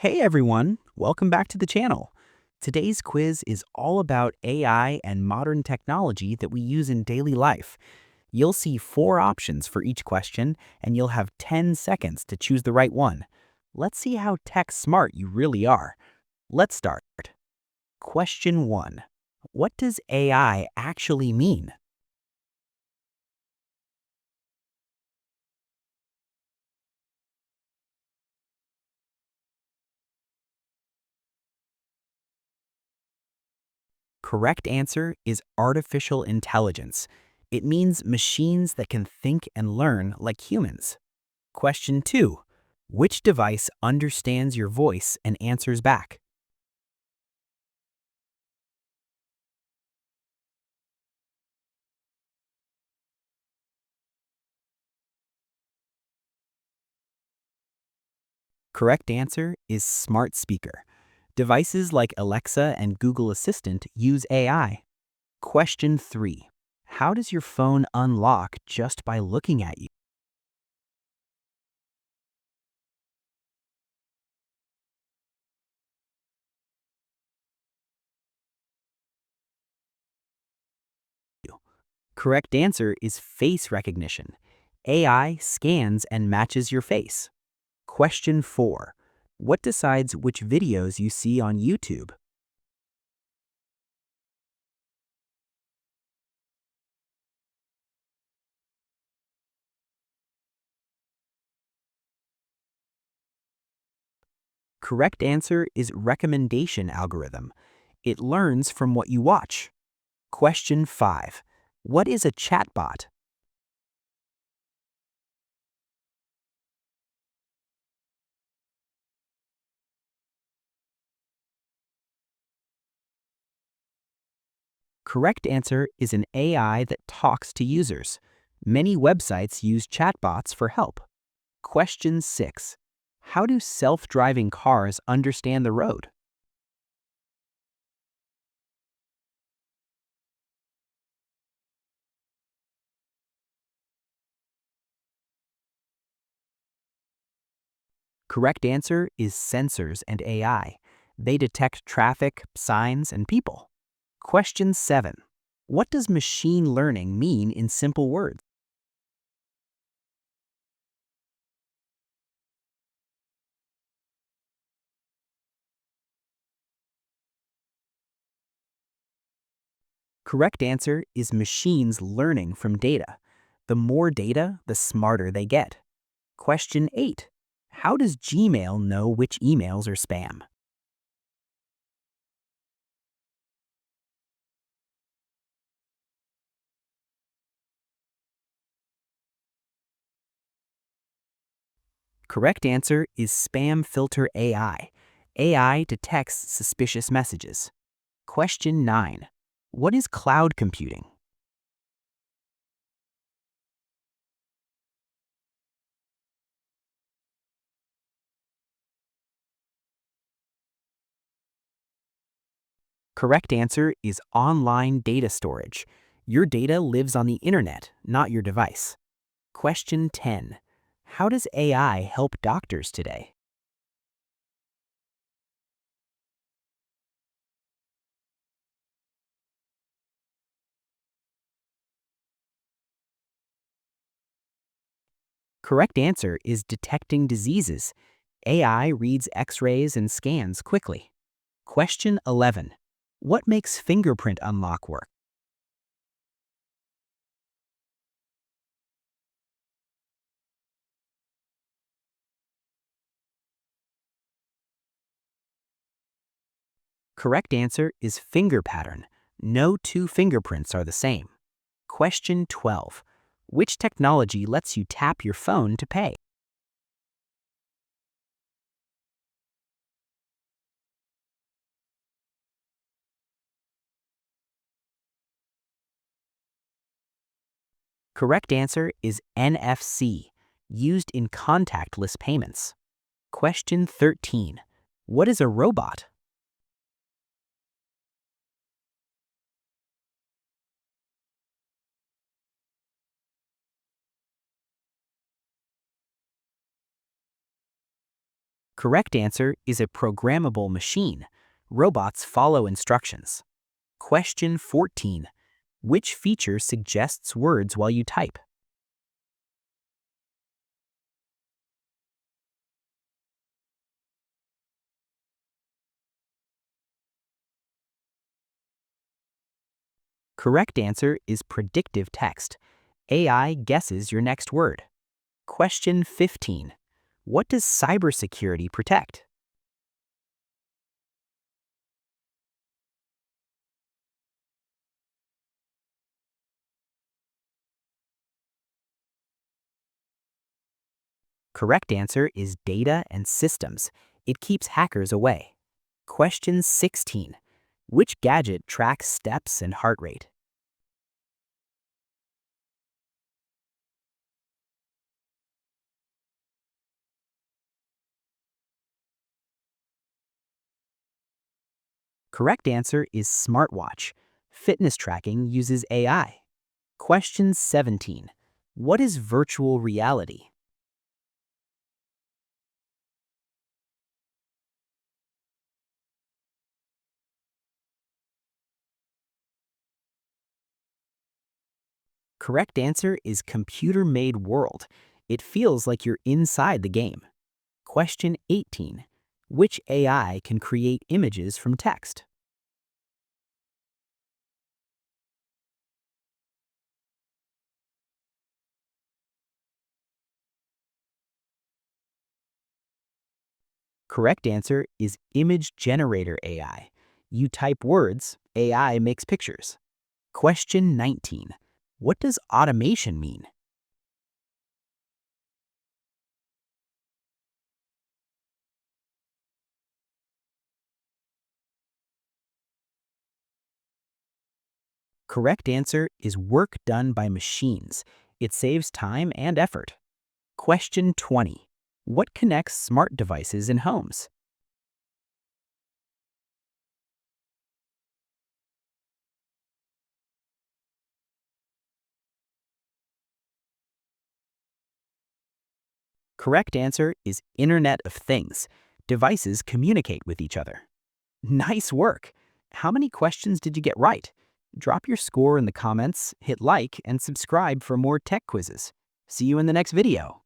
Hey everyone, welcome back to the channel. Today's quiz is all about AI and modern technology that we use in daily life. You'll see 4 options for each question, and you'll have 10 seconds to choose the right one. Let's see how tech smart you really are. Let's start. Question 1. What does AI actually mean? Correct answer is artificial intelligence. It means machines that can think and learn like humans. Question 2. Which device understands your voice and answers back? Correct answer is smart speaker. Devices like Alexa and Google Assistant use AI. Question 3. How does your phone unlock just by looking at you? Correct answer is face recognition. AI scans and matches your face. Question 4. What decides which videos you see on YouTube? Correct answer is recommendation algorithm. It learns from what you watch. Question 5. What is a chatbot? Correct answer is an AI that talks to users. Many websites use chatbots for help. Question 6. How do self-driving cars understand the road? Correct answer is sensors and AI. They detect traffic, signs, and people. Question 7. What does machine learning mean in simple words? Correct answer is machines learning from data. The more data, the smarter they get. Question 8. How does Gmail know which emails are spam? Correct answer is Spam Filter AI. AI detects suspicious messages. Question 9. What is cloud computing? Correct answer is online data storage. Your data lives on the internet, not your device. Question 10. How does AI help doctors today? Correct answer is detecting diseases. AI reads x-rays and scans quickly. Question 11. What makes fingerprint unlock work? Correct answer is finger pattern. No 2 fingerprints are the same. Question 12. Which technology lets you tap your phone to pay? Correct answer is NFC, used in contactless payments. Question 13. What is a robot? Correct answer is a programmable machine. Robots follow instructions. Question 14. Which feature suggests words while you type? Correct answer is predictive text. AI guesses your next word. Question 15. What does cybersecurity protect? Correct answer is data and systems. It keeps hackers away. Question 16. Which gadget tracks steps and heart rate? Correct answer is smartwatch. Fitness tracking uses AI. Question 17. What is virtual reality? Correct answer is computer-made world. It feels like you're inside the game. Question 18. Which AI can create images from text? Correct answer is image generator AI. You type words, AI makes pictures. Question 19. What does automation mean? Correct answer is work done by machines. It saves time and effort. Question 20. What connects smart devices in homes? Correct answer is Internet of Things. Devices communicate with each other. Nice work! How many questions did you get right? Drop your score in the comments, hit like, and subscribe for more tech quizzes. See you in the next video.